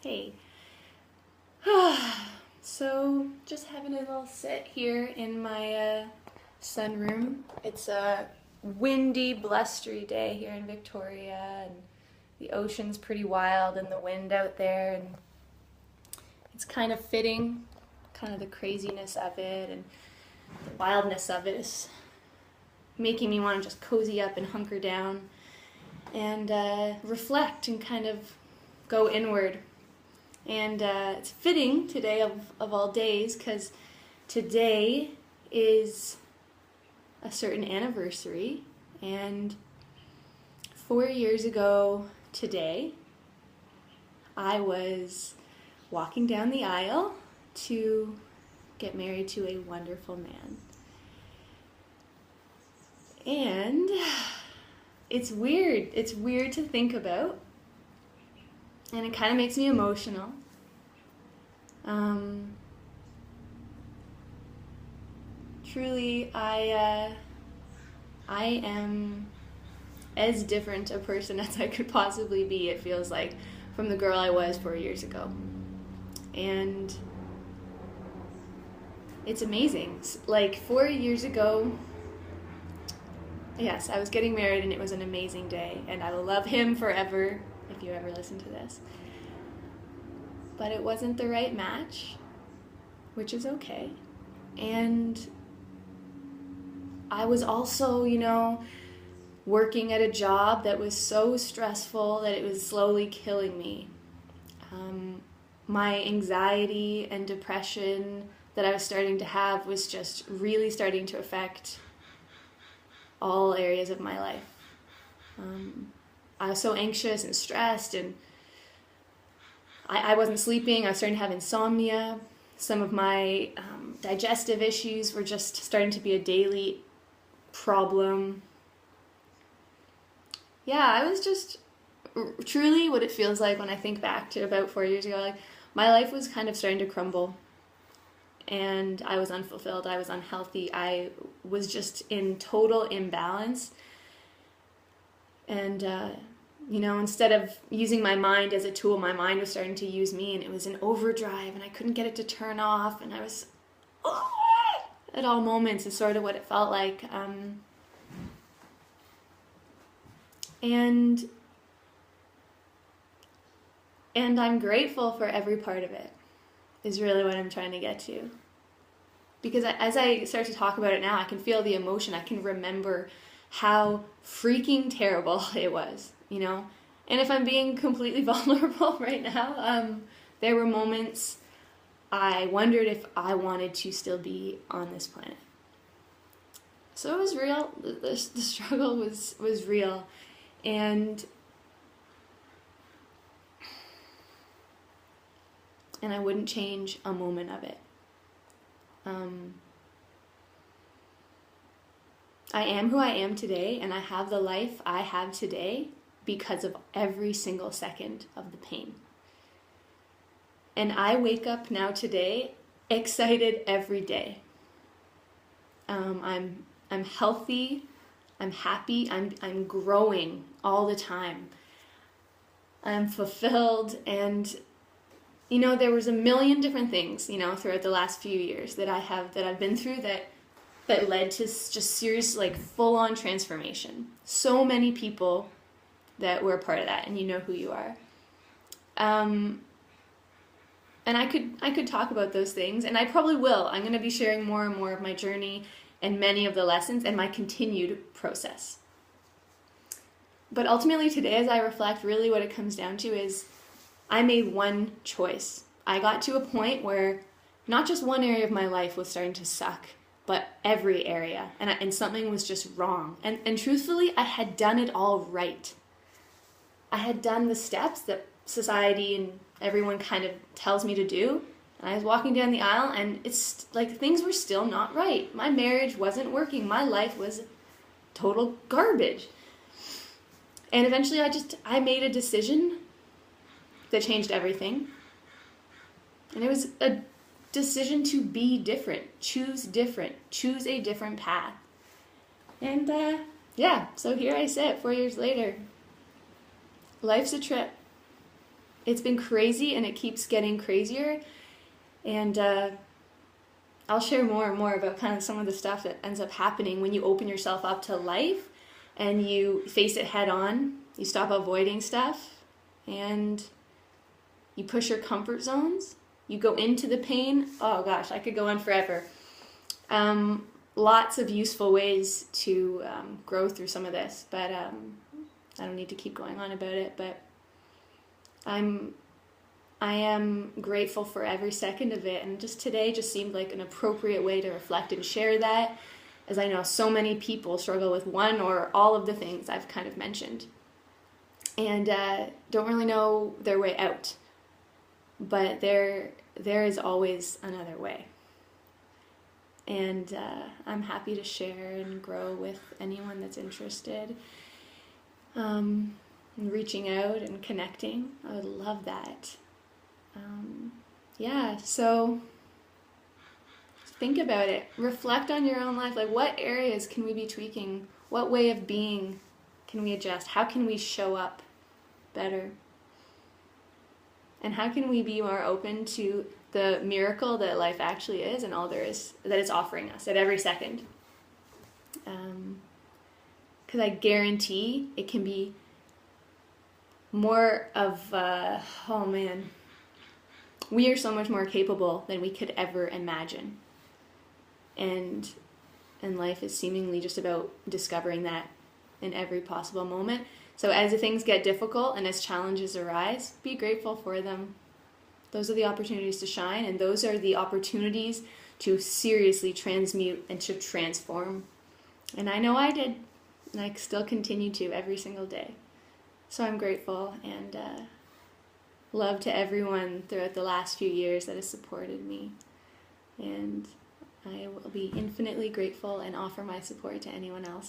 Hey. So, just having a little sit here in my sunroom. It's a windy, blustery day here in Victoria, and the ocean's pretty wild, and the wind out there, and it's kind of fitting, kind of the craziness of it, and the wildness of it is making me want to just cozy up and hunker down and reflect and kind of go inward. And it's fitting today of all days, because today is a certain anniversary, and 4 years ago today I was walking down the aisle to get married to a wonderful man. And it's weird to think about, and it kind of makes me emotional. Truly, I am as different a person as I could possibly be, it feels like, from the girl I was 4 years ago. And it's amazing. Like, 4 years ago, yes, I was getting married, and it was an amazing day, and I will love him forever if you ever listen to this. But it wasn't the right match, which is okay. And I was also, working at a job that was so stressful that it was slowly killing me. My anxiety and depression that I was starting to have was just really starting to affect all areas of my life. I was so anxious and stressed, and I wasn't sleeping. I was starting to have insomnia. Some of my digestive issues were just starting to be a daily problem. Yeah, I was just truly what it feels like when I think back to about 4 years ago. Like, my life was kind of starting to crumble, and I was unfulfilled. I was unhealthy. I was just in total imbalance. And, instead of using my mind as a tool, my mind was starting to use me, and it was in overdrive, and I couldn't get it to turn off, and I was, at all moments is sort of what it felt like. And I'm grateful for every part of it, is really what I'm trying to get to. Because as I start to talk about it now, I can feel the emotion. I can remember how freaking terrible it was, And if I'm being completely vulnerable right now, there were moments I wondered if I wanted to still be on this planet. So it was real. The struggle was real. And I wouldn't change a moment of it. I am who I am today, and I have the life I have today because of every single second of the pain. And I wake up now today excited every day. I'm healthy, I'm happy, I'm growing all the time. I'm fulfilled, and there was a million different things, throughout the last few years that I've been through that led to just serious, full-on transformation. So many people that were a part of that, and you know who you are. And I could talk about those things, and I probably will. I'm going to be sharing more and more of my journey and many of the lessons and my continued process. But ultimately today, as I reflect, really what it comes down to is I made one choice. I got to a point where not just one area of my life was starting to suck, but every area, and something was just wrong. And truthfully, I had done it all right. I had done the steps that society and everyone kind of tells me to do. And I was walking down the aisle, and it's like things were still not right. My marriage wasn't working. My life was total garbage. And eventually I made a decision that changed everything. And it was a decision to be different, choose a different path. And so here I sit 4 years later. Life's a trip. it's been crazy, and it keeps getting crazier. And I'll share more and more about kind of some of the stuff that ends up happening when you open yourself up to life and you face it head on. You stop avoiding stuff and you push your comfort zones. You go into the pain. Oh gosh, I could go on forever. Lots of useful ways to grow through some of this, but I don't need to keep going on about it. But I am grateful for every second of it, and just today just seemed like an appropriate way to reflect and share that, as I know so many people struggle with one or all of the things I've kind of mentioned, and don't really know their way out. But there is always another way, and I'm happy to share and grow with anyone that's interested. Reaching out and connecting, I would love that. So think about it. Reflect on your own life. Like, what areas can we be tweaking? What way of being can we adjust? How can we show up better? And how can we be more open to the miracle that life actually is and all there is that it's offering us at every second? Because I guarantee it can be more of, we are so much more capable than we could ever imagine. And life is seemingly just about discovering that in every possible moment. So as things get difficult and as challenges arise, be grateful for them. Those are the opportunities to shine, and those are the opportunities to seriously transmute and to transform. And I know I did, and I still continue to every single day. So I'm grateful, and love to everyone throughout the last few years that has supported me. And I will be infinitely grateful and offer my support to anyone else.